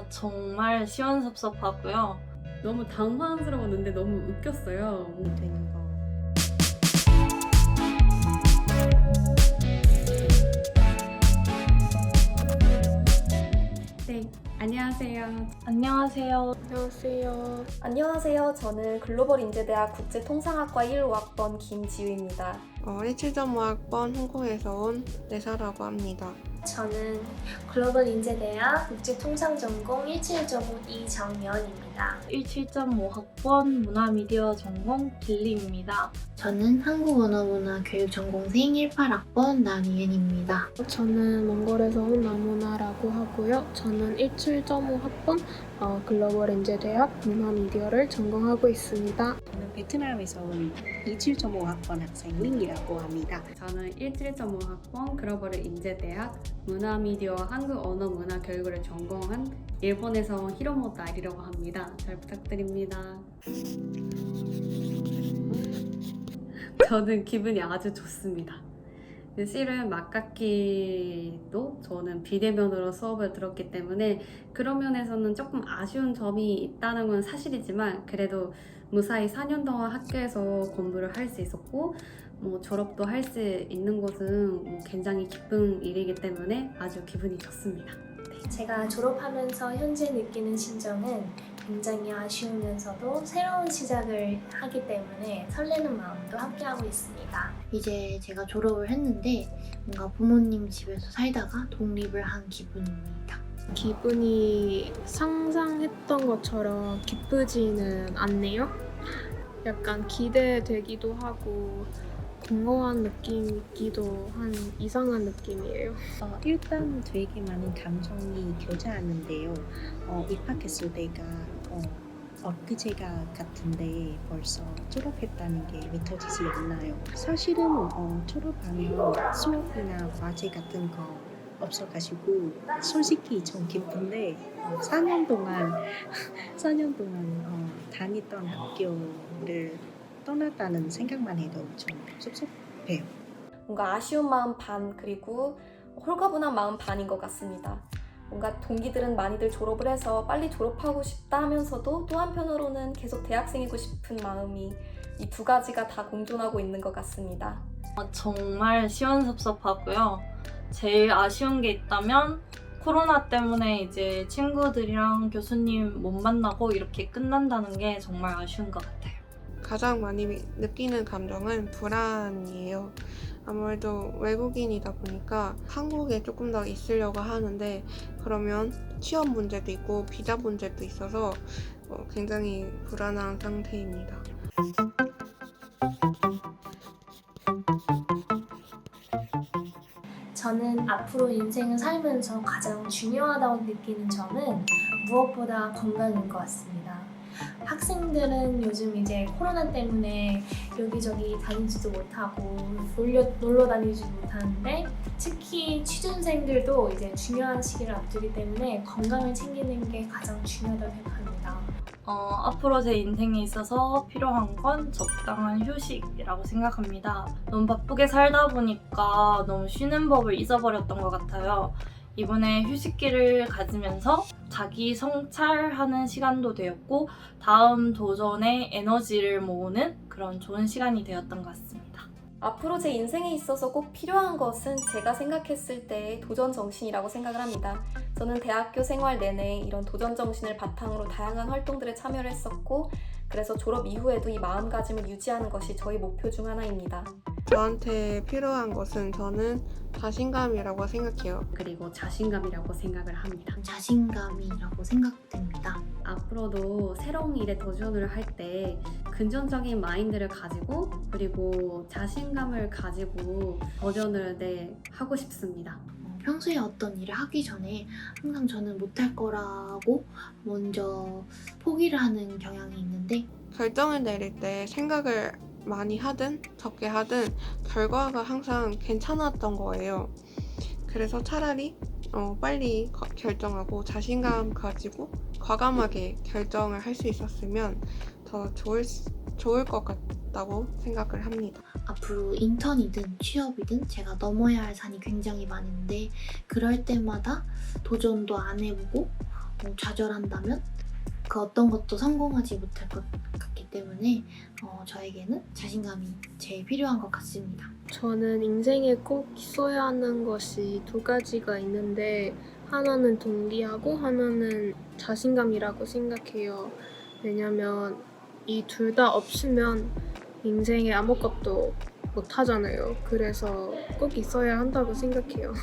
정말 시원섭섭하고요. 너무 당황스러웠는데 너무 웃겼어요. 되는 거. 네, 안녕하세요. 안녕하세요. 안녕하세요. 안녕하세요. 저는 글로벌인재대학 국제통상학과 1호학번 김지우입니다. 17.5학번 홍콩에서 온 내사라고 합니다. 저는 글로벌인재대학 국제통상전공 17.5 이정연입니다. 17.5학번 문화미디어 전공 길리입니다. 저는 한국언어문화 교육전공생 18학번 남이은입니다. 저는 몽골에서 온 나무나라고 하고요. 저는 17.5학번 글로벌인재대학 문화미디어를 전공하고 있습니다. 저는 베트남에서 온 27.5학번 학생 링이라고 합니다. 저는 17.5학번 글로벌 인재대학 문화미디어 한국언어문화교육을 전공한 일본에서 온 히로모 나리라고 합니다. 잘 부탁드립니다. 저는 기분이 아주 좋습니다. 실은 막학기도 저는 비대면으로 수업을 들었기 때문에 그런 면에서는 조금 아쉬운 점이 있다는 건 사실이지만 그래도 무사히 4년 동안 학교에서 공부를 할 수 있었고 졸업도 할 수 있는 것은 굉장히 기쁜 일이기 때문에 아주 기분이 좋습니다. 제가 졸업하면서 현재 느끼는 심정은 굉장히 아쉬우면서도 새로운 시작을 하기 때문에 설레는 마음도 함께하고 있습니다. 이제 제가 졸업을 했는데 뭔가 부모님 집에서 살다가 독립을 한 기분입니다. 기분이 상상했던 것처럼 기쁘지는 않네요. 약간 기대되기도 하고 공허한 느낌이기도 한 이상한 느낌이에요. 일단 되게 많은 감정이 교차하는데요. 입학했을 때가 엊그제가 같은데 벌써 졸업했다는 게 믿어지지 않나요? 사실은 졸업하면 수업이나 과제 같은 거 없어가지고 솔직히 좀 기쁜데 4년 동안 다니던 학교를 떠났다는 생각만 해도 좀 섭섭해요. 뭔가 아쉬운 마음 반, 그리고 홀가분한 마음 반인 것 같습니다. 뭔가 동기들은 많이들 졸업을 해서 빨리 졸업하고 싶다 하면서도 또 한편으로는 계속 대학생이고 싶은 마음이 이 두 가지가 다 공존하고 있는 것 같습니다. 정말 시원섭섭하고요. 제일 아쉬운 게 있다면 코로나 때문에 이제 친구들이랑 교수님 못 만나고 이렇게 끝난다는 게 정말 아쉬운 것 같아요. 가장 많이 느끼는 감정은 불안이에요. 아무래도 외국인이다 보니까 한국에 조금 더 있으려고 하는데 그러면 취업 문제도 있고 비자 문제도 있어서 굉장히 불안한 상태입니다. 저는 앞으로 인생을 살면서 가장 중요하다고 느끼는 점은 무엇보다 건강인 것 같습니다. 학생들은 요즘 이제 코로나 때문에 여기저기 다니지도 못하고 놀러 다니지도 못하는데 특히 취준생들도 이제 중요한 시기를 앞두기 때문에 건강을 챙기는 게 가장 중요하다고 생각합니다. 앞으로 제 인생에 있어서 필요한 건 적당한 휴식이라고 생각합니다. 너무 바쁘게 살다 보니까 너무 쉬는 법을 잊어버렸던 것 같아요. 이번에 휴식기를 가지면서 자기 성찰하는 시간도 되었고 다음 도전에 에너지를 모으는 그런 좋은 시간이 되었던 것 같습니다. 앞으로 제 인생에 있어서 꼭 필요한 것은 제가 생각했을 때의 도전 정신이라고 생각을 합니다. 저는 대학교 생활 내내 이런 도전 정신을 바탕으로 다양한 활동들에 참여를 했었고 그래서 졸업 이후에도 이 마음가짐을 유지하는 것이 저희 목표 중 하나입니다. 저한테 필요한 것은 저는 자신감이라고 생각해요. 그리고 자신감이라고 생각을 합니다. 자신감이라고 생각됩니다. 앞으로도 새로운 일에 도전을 할 때 긍정적인 마인드를 가지고 그리고 자신감을 가지고 도전을 하고 싶습니다. 평소에 어떤 일을 하기 전에 항상 저는 못할 거라고 먼저 포기를 하는 경향이 있는데 결정을 내릴 때 생각을 많이 하든 적게 하든 결과가 항상 괜찮았던 거예요. 그래서 차라리 빨리 결정하고 자신감 가지고 과감하게 결정을 할 수 있었으면 더 좋을 것 같다고 생각을 합니다. 앞으로 인턴이든 취업이든 제가 넘어야 할 산이 굉장히 많은데 그럴 때마다 도전도 안 해보고 좌절한다면 그 어떤 것도 성공하지 못할 것 같기 때문에 저에게는 자신감이 제일 필요한 것 같습니다. 저는 인생에 꼭 있어야 하는 것이 두 가지가 있는데 하나는 동기하고 하나는 자신감이라고 생각해요. 왜냐면 이 둘 다 없으면 인생에 아무것도 못 하잖아요. 그래서 꼭 있어야 한다고 생각해요.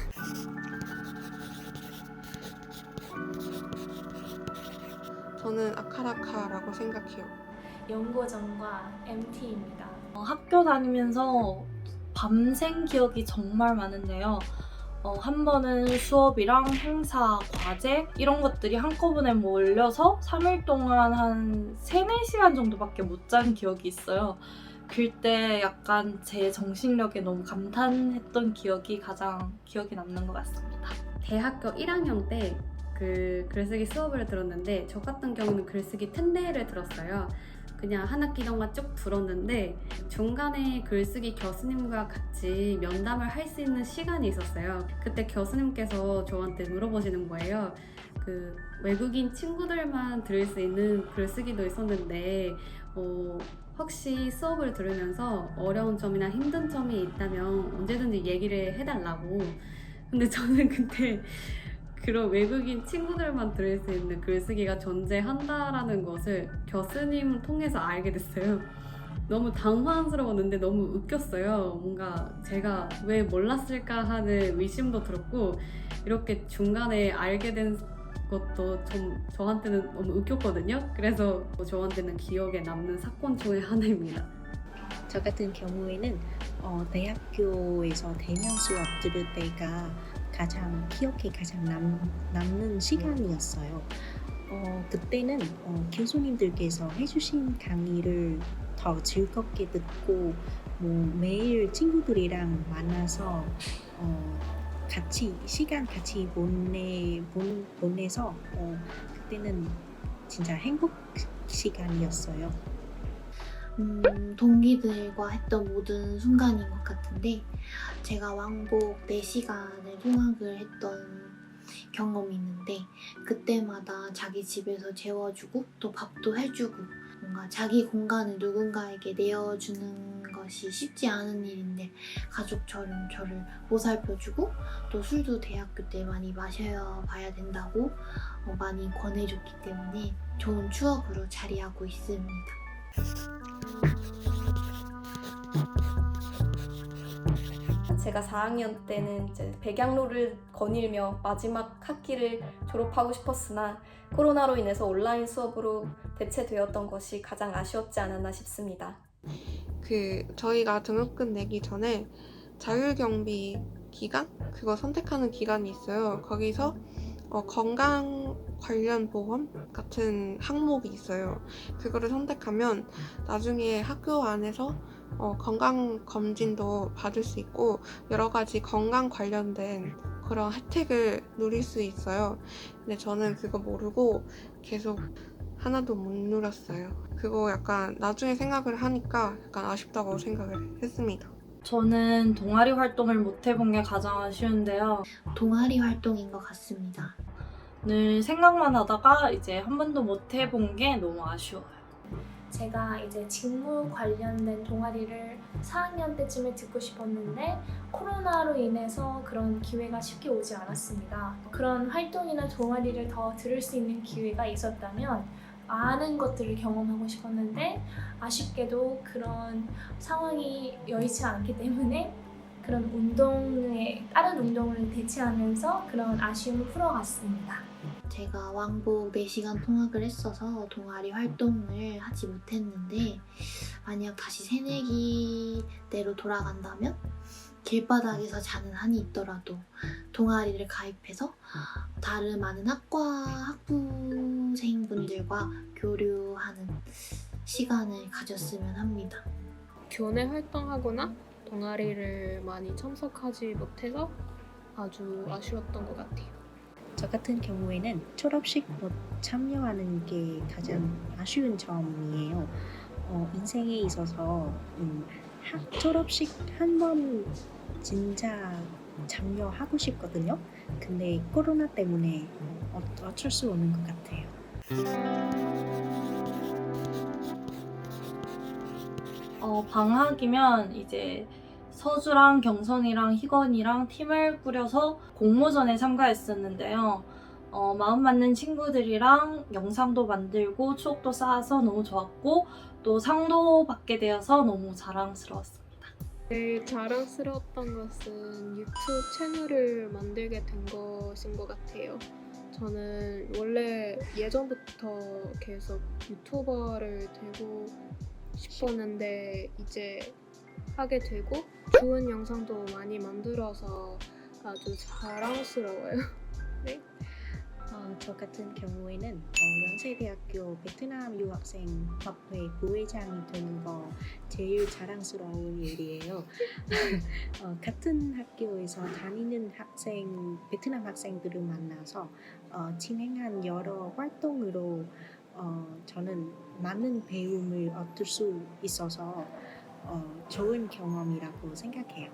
저는 아카라카라고 생각해요. 연고전과 MT입니다. 학교 다니면서 밤샘 기억이 정말 많은데요. 한 번은 수업이랑 행사, 과제 이런 것들이 한꺼번에 몰려서 3일 동안 한 3, 4시간 정도밖에 못 잔 기억이 있어요. 그때 약간 제 정신력에 너무 감탄했던 기억이 가장 기억에 남는 것 같습니다. 대학교 1학년 때 그 글쓰기 수업을 들었는데 저 같은 경우는 글쓰기 텐데를 들었어요. 그냥 한 학기 동안 쭉 들었는데 중간에 글쓰기 교수님과 같이 면담을 할 수 있는 시간이 있었어요. 그때 교수님께서 저한테 물어보시는 거예요. 그 외국인 친구들만 들을 수 있는 글쓰기도 있었는데 혹시 수업을 들으면서 어려운 점이나 힘든 점이 있다면 언제든지 얘기를 해달라고. 근데 저는 그때 그런 외국인 친구들만 들을 수 있는 글쓰기가 존재한다라는 것을 교수님을 통해서 알게 됐어요. 너무 당황스러웠는데 너무 웃겼어요. 뭔가 제가 왜 몰랐을까 하는 의심도 들었고 이렇게 중간에 알게 된 것도 좀 저한테는 너무 웃겼거든요. 그래서 저한테는 기억에 남는 사건 중에 하나입니다. 저 같은 경우에는 대학교에서 대면 수업 들을 때가 기억에 가장 남는 시간이었어요. 그때는 교수님들께서 해주신 강의를 더 즐겁게 듣고 매일 친구들이랑 만나서 시간 같이 보내서 그때는 진짜 행복 시간이었어요. 동기들과 했던 모든 순간인 것 같은데 제가 왕복 4시간을 통학을 했던 경험이 있는데 그때마다 자기 집에서 재워주고 또 밥도 해주고 뭔가 자기 공간을 누군가에게 내어주는 것이 쉽지 않은 일인데 가족처럼 저를 보살펴주고 또 술도 대학교 때 많이 마셔야 봐야 된다고 많이 권해줬기 때문에 좋은 추억으로 자리하고 있습니다. 제가 4학년 때는 이제 백양로를 거닐며 마지막 학기를 졸업하고 싶었으나 코로나로 인해서 온라인 수업으로 대체되었던 것이 가장 아쉬웠지 않았나 싶습니다. 저희가 등록금 내기 전에 자율경비 기간? 그거 선택하는 기간이 있어요. 거기서 건강 관련 보험 같은 항목이 있어요. 그거를 선택하면 나중에 학교 안에서 건강검진도 받을 수 있고 여러 가지 건강 관련된 그런 혜택을 누릴 수 있어요. 근데 저는 그거 모르고 계속 하나도 못 누렸어요. 그거 약간 나중에 생각을 하니까 약간 아쉽다고 생각을 했습니다. 저는 동아리 활동을 못 해본 게 가장 아쉬운데요. 동아리 활동인 것 같습니다. 늘 생각만 하다가 이제 한 번도 못 해본 게 너무 아쉬워요. 제가 이제 직무 관련된 동아리를 4학년 때쯤에 듣고 싶었는데 코로나로 인해서 그런 기회가 쉽게 오지 않았습니다. 그런 활동이나 동아리를 더 들을 수 있는 기회가 있었다면 많은 것들을 경험하고 싶었는데 아쉽게도 그런 상황이 여의치 않기 때문에 그런 다른 운동을 대체하면서 그런 아쉬움을 풀어갔습니다. 제가 왕복 4시간 통학을 했어서 동아리 활동을 하지 못했는데 만약 다시 새내기대로 돌아간다면 길바닥에서 자는 한이 있더라도 동아리를 가입해서 다른 많은 학부생분들과 교류하는 시간을 가졌으면 합니다. 교내 활동하거나 동아리를 많이 참석하지 못해서 아주 아쉬웠던 것 같아요. 저 같은 경우에는 졸업식 못 참여하는 게 가장 아쉬운 점이에요. 인생에 있어서 졸업식 한 번 진짜 참여하고 싶거든요. 근데 코로나 때문에 어쩔 수 없는 것 같아요. 방학이면 이제 서주랑 경선이랑 희건이랑 팀을 꾸려서 공모전에 참가했었는데요. 마음 맞는 친구들이랑 영상도 만들고 추억도 쌓아서 너무 좋았고 또 상도 받게 되어서 너무 자랑스러웠습니다. 제일 자랑스러웠던 것은 유튜브 채널을 만들게 된 것인 것 같아요. 저는 원래 예전부터 계속 유튜버를 되고 싶었는데 이제 하게 되고 좋은 영상도 많이 만들어서 아주 자랑스러워요. 네. 저 같은 경우에는 연세대학교 베트남 유학생 협회 부회장이 되는 거 제일 자랑스러운 일이에요. 같은 학교에서 다니는 베트남 학생들을 만나서 진행한 여러 활동으로 저는 많은 배움을 얻을 수 있어서 좋은 경험이라고 생각해요.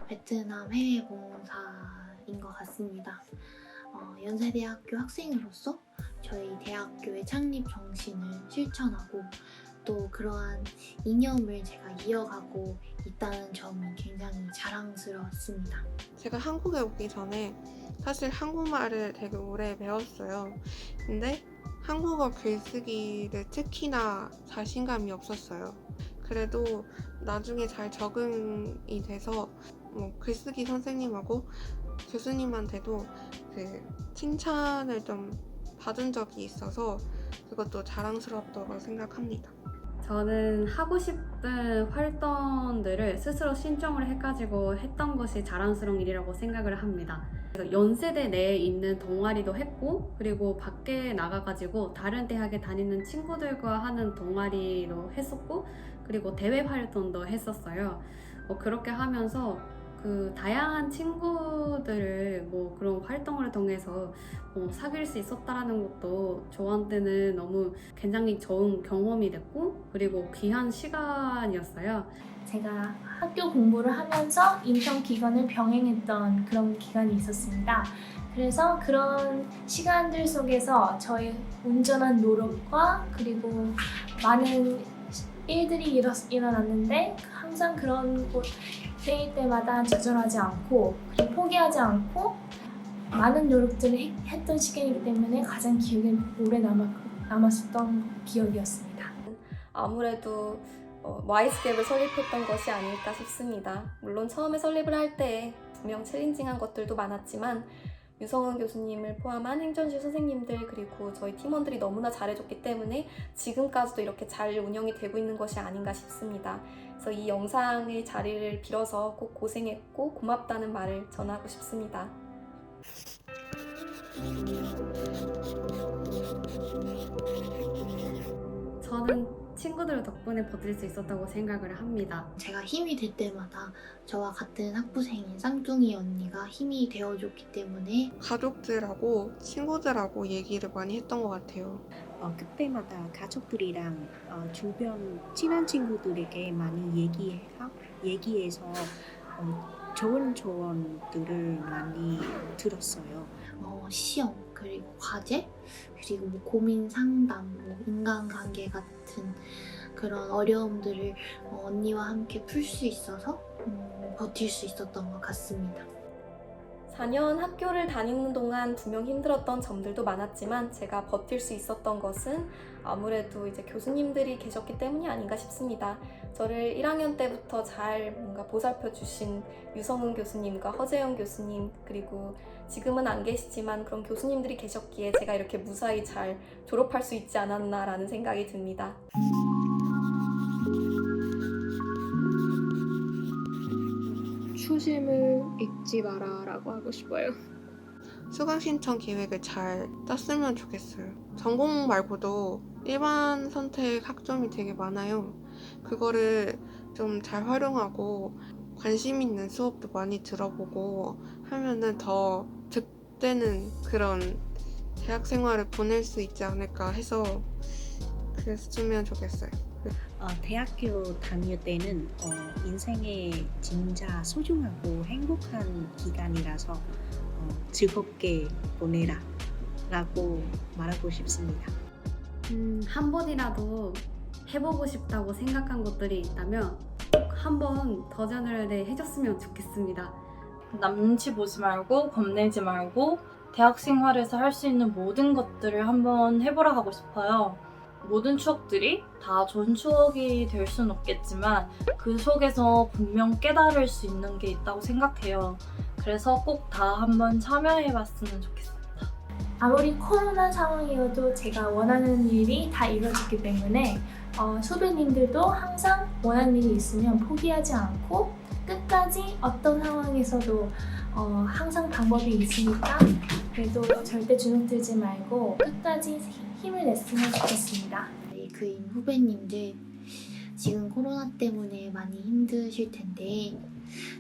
베트남 해외 봉사인 것 같습니다. 연세대학교 학생으로서 저희 대학교의 창립 정신을 실천하고 또 그러한 이념을 제가 이어가고 있다는 점이 굉장히 자랑스러웠습니다. 제가 한국에 오기 전에 사실 한국말을 되게 오래 배웠어요. 근데 한국어 글쓰기를 특히나 자신감이 없었어요. 그래도 나중에 잘 적응이 돼서 글쓰기 선생님하고 교수님한테도 그 칭찬을 좀 받은 적이 있어서 그것도 자랑스럽다고 생각합니다. 저는 하고 싶은 활동들을 스스로 신청을 해가지고 했던 것이 자랑스러운 일이라고 생각을 합니다. 연세대 내에 있는 동아리도 했고 그리고 밖에 나가가지고 다른 대학에 다니는 친구들과 하는 동아리도 했었고 그리고 대외 활동도 했었어요. 그렇게 하면서 그 다양한 친구들을 그런 활동을 통해서 사귈 수 있었다라는 것도 저한테는 너무 굉장히 좋은 경험이 됐고 그리고 귀한 시간이었어요. 제가 학교 공부를 하면서 인턴 기간을 병행했던 그런 기간이 있었습니다. 그래서 그런 시간들 속에서 저의 온전한 노력과 그리고 많은 일들이 일어났는데 항상 그런 때일 때마다 좌절하지 않고 그리고 포기하지 않고 많은 노력들을 했던 시간이기 때문에 가장 기억에 오래 남았었던 기억이었습니다. 아무래도 와이스갭을 설립했던 것이 아닐까 싶습니다. 물론 처음에 설립을 할 때 분명 챌린징한 것들도 많았지만 유성은 교수님을 포함한 행전실 선생님들 그리고 저희 팀원들이 너무나 잘해줬기 때문에 지금까지도 이렇게 잘 운영이 되고 있는 것이 아닌가 싶습니다. 그래서 이 영상의 자리를 빌어서 꼭 고생했고 고맙다는 말을 전하고 싶습니다. 저는 친구들 덕분에 버틸 수 있었다고 생각을 합니다. 제가 힘이 될 때마다 저와 같은 학부생인 쌍둥이 언니가 힘이 되어줬기 때문에 가족들하고 친구들하고 얘기를 많이 했던 것 같아요. 그때마다 가족들이랑 주변 친한 친구들에게 많이 얘기해서 좋은 조언들을 많이 들었어요. 시험 그리고 과제 그리고 고민 상담 인간관계 같은 그런 어려움들을 언니와 함께 풀 수 있어서 버틸 수 있었던 것 같습니다. 4년 학교를 다니는 동안 분명 힘들었던 점들도 많았지만 제가 버틸 수 있었던 것은 아무래도 이제 교수님들이 계셨기 때문이 아닌가 싶습니다. 저를 1학년 때부터 잘 뭔가 보살펴 주신 유성은 교수님과 허재영 교수님 그리고 지금은 안 계시지만 그런 교수님들이 계셨기에 제가 이렇게 무사히 잘 졸업할 수 있지 않았나라는 생각이 듭니다. 초심을 잊지 마라 라고 하고 싶어요. 수강 신청 계획을 잘 짰으면 좋겠어요. 전공 말고도 일반 선택 학점이 되게 많아요. 그거를 좀 잘 활용하고 관심 있는 수업도 많이 들어보고 하면은 더 득되는 그런 대학 생활을 보낼 수 있지 않을까 해서 그랬으면 좋겠어요. 대학교 다닐 때는 인생의 진짜 소중하고 행복한 기간이라서 즐겁게 보내라 라고 말하고 싶습니다. 한 번이라도 해보고 싶다고 생각한 것들이 있다면 꼭 한번 도전을 해줬으면 좋겠습니다. 남눈치 보지 말고 겁내지 말고 대학 생활에서 할 수 있는 모든 것들을 한번 해보라 하고 싶어요. 모든 추억들이 다 좋은 추억이 될 수는 없겠지만 그 속에서 분명 깨달을 수 있는 게 있다고 생각해요. 그래서 꼭 다 한번 참여해봤으면 좋겠습니다. 아무리 코로나 상황이어도 제가 원하는 일이 다 이루어지기 때문에 후배님들도 항상 원하는 일이 있으면 포기하지 않고 끝까지 어떤 상황에서도 항상 방법이 있으니까 그래도 절대 주눅들지 말고 끝까지 힘을 냈으면 좋겠습니다. 그인 후배님들 지금 코로나 때문에 많이 힘드실 텐데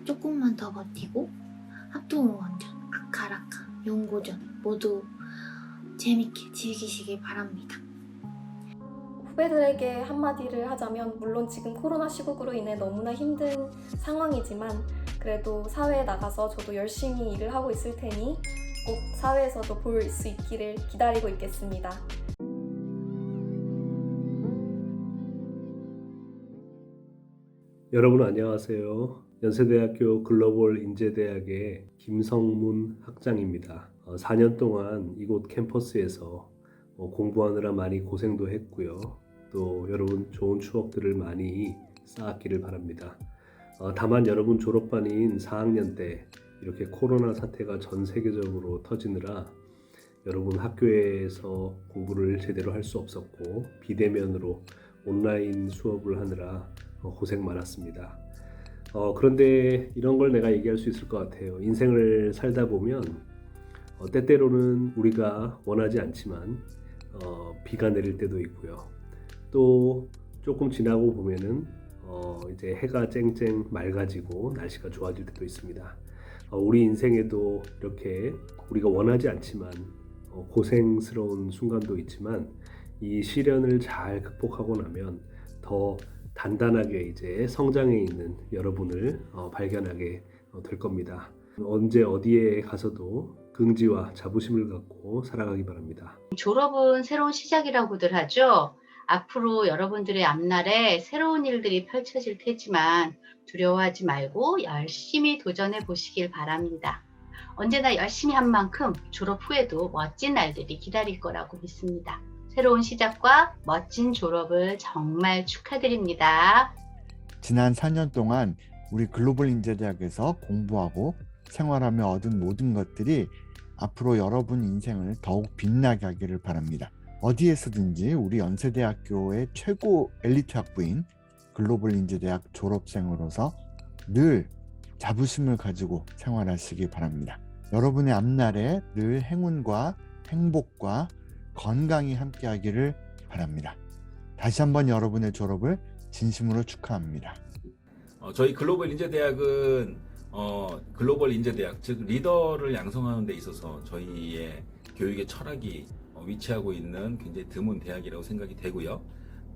조금만 더 버티고 합동응원전, 아카라카, 연고전 모두 재밌게 즐기시길 바랍니다. 후배들에게 한마디를 하자면 물론 지금 코로나 시국으로 인해 너무나 힘든 상황이지만 그래도 사회에 나가서 저도 열심히 일을 하고 있을 테니 꼭 사회에서도 볼 수 있기를 기다리고 있겠습니다. 여러분 안녕하세요. 연세대학교 글로벌 인재대학의 김성문 학장입니다. 4년 동안 이곳 캠퍼스에서 공부하느라 많이 고생도 했고요. 또 여러분 좋은 추억들을 많이 쌓았기를 바랍니다. 다만 여러분 졸업반인 4학년 때 이렇게 코로나 사태가 전 세계적으로 터지느라 여러분 학교에서 공부를 제대로 할 수 없었고 비대면으로 온라인 수업을 하느라 고생 많았습니다. 그런데 이런 걸 내가 얘기할 수 있을 것 같아요. 인생을 살다 보면 때때로는 우리가 원하지 않지만 비가 내릴 때도 있고요. 또 조금 지나고 보면은 이제 해가 쨍쨍 맑아지고 날씨가 좋아질 때도 있습니다. 우리 인생에도 이렇게 우리가 원하지 않지만 고생스러운 순간도 있지만 이 시련을 잘 극복하고 나면 더 단단하게 이제 성장해 있는 여러분을 발견하게 될 겁니다. 언제 어디에 가서도 긍지와 자부심을 갖고 살아가기 바랍니다. 졸업은 새로운 시작이라고들 하죠. 앞으로 여러분들의 앞날에 새로운 일들이 펼쳐질 테지만 두려워하지 말고 열심히 도전해 보시길 바랍니다. 언제나 열심히 한 만큼 졸업 후에도 멋진 날들이 기다릴 거라고 믿습니다. 새로운 시작과 멋진 졸업을 정말 축하드립니다. 지난 4년 동안 우리 글로벌 인재대학에서 공부하고 생활하며 얻은 모든 것들이 앞으로 여러분 인생을 더욱 빛나게 하기를 바랍니다. 어디에서든지 우리 연세대학교의 최고 엘리트 학부인 글로벌 인재대학 졸업생으로서 늘 자부심을 가지고 생활하시기 바랍니다. 여러분의 앞날에 늘 행운과 행복과 건강이 함께하기를 바랍니다. 다시 한번 여러분의 졸업을 진심으로 축하합니다. 저희 글로벌 인재대학은 글로벌 인재대학, 즉 리더를 양성하는 데 있어서 저희의 교육의 철학이 위치하고 있는 굉장히 드문 대학이라고 생각이 되고요.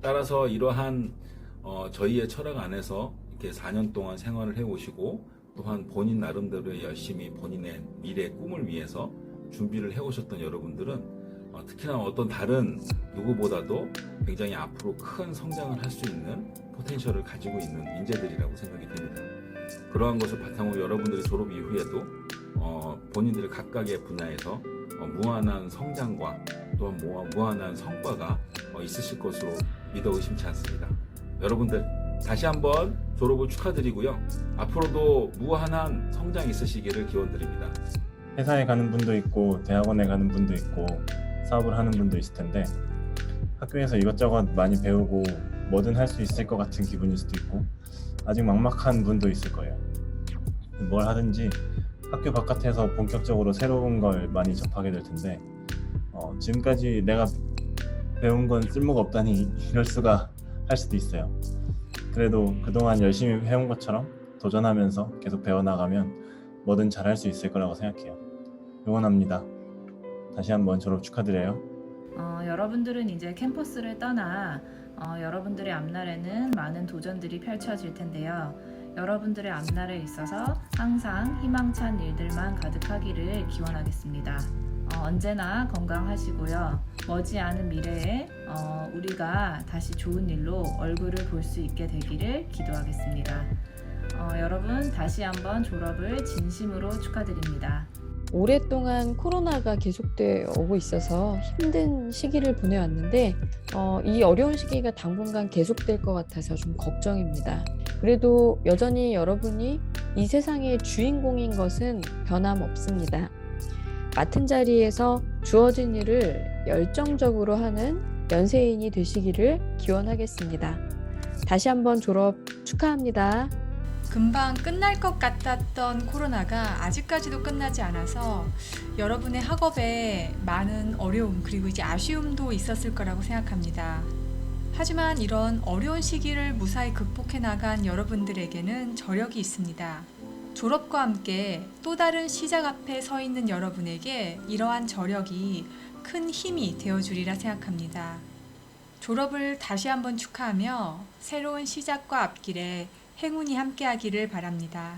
따라서 이러한 저희의 철학 안에서 이렇게 4년 동안 생활을 해오시고 또한 본인 나름대로 열심히 본인의 미래 꿈을 위해서 준비를 해오셨던 여러분들은 특히나 어떤 다른 누구보다도 굉장히 앞으로 큰 성장을 할 수 있는 포텐셜을 가지고 있는 인재들이라고 생각이 됩니다. 그러한 것을 바탕으로 여러분들이 졸업 이후에도 본인들의 각각의 분야에서 무한한 성장과 또한 무한한 성과가 있으실 것으로 믿어 의심치 않습니다. 여러분들 다시 한번 졸업을 축하드리고요. 앞으로도 무한한 성장 있으시기를 기원드립니다. 회사에 가는 분도 있고 대학원에 가는 분도 있고 사업을 하는 분도 있을 텐데 학교에서 이것저것 많이 배우고 뭐든 할 수 있을 것 같은 기분일 수도 있고 아직 막막한 분도 있을 거예요. 뭘 하든지 학교 바깥에서 본격적으로 새로운 걸 많이 접하게 될 텐데 지금까지 내가 배운 건 쓸모가 없다니 이럴 수가 할 수도 있어요. 그래도 그동안 열심히 해온 것처럼 도전하면서 계속 배워나가면 뭐든 잘할 수 있을 거라고 생각해요. 응원합니다. 다시 한번 졸업 축하드려요. 여러분들은 이제 캠퍼스를 떠나 여러분들의 앞날에는 많은 도전들이 펼쳐질 텐데요. 여러분들의 앞날에 있어서 항상 희망찬 일들만 가득하기를 기원하겠습니다. 언제나 건강하시고요. 머지않은 미래에 우리가 다시 좋은 일로 얼굴을 볼 수 있게 되기를 기도하겠습니다. 여러분 다시 한번 졸업을 진심으로 축하드립니다. 오랫동안 코로나가 계속돼 오고 있어서 힘든 시기를 보내왔는데 이 어려운 시기가 당분간 계속될 것 같아서 좀 걱정입니다. 그래도 여전히 여러분이 이 세상의 주인공인 것은 변함없습니다. 맡은 자리에서 주어진 일을 열정적으로 하는 연세인이 되시기를 기원하겠습니다. 다시 한번 졸업 축하합니다. 금방 끝날 것 같았던 코로나가 아직까지도 끝나지 않아서 여러분의 학업에 많은 어려움 그리고 이제 아쉬움도 있었을 거라고 생각합니다. 하지만 이런 어려운 시기를 무사히 극복해 나간 여러분들에게는 저력이 있습니다. 졸업과 함께 또 다른 시작 앞에 서 있는 여러분에게 이러한 저력이 큰 힘이 되어주리라 생각합니다. 졸업을 다시 한번 축하하며 새로운 시작과 앞길에 행운이 함께하기를 바랍니다.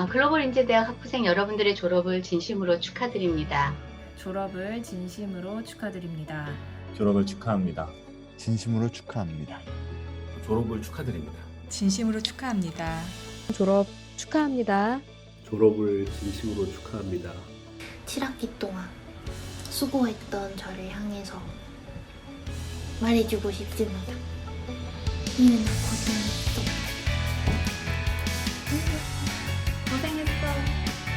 글로벌 인재대학 학부생 여러분들의 졸업을 진심으로 축하드립니다. 졸업을 진심으로 축하드립니다. 졸업을 축하합니다. 진심으로 축하합니다. 졸업을 축하드립니다. 진심으로 축하합니다. 졸업 축하합니다. 졸업을 진심으로 축하합니다. 7학기 동안 수고했던 저를 향해서 말해주고 싶습니다. 이은아 고생했어. 고생했어.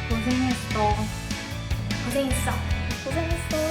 고생했어. 고생했어. 고생했어.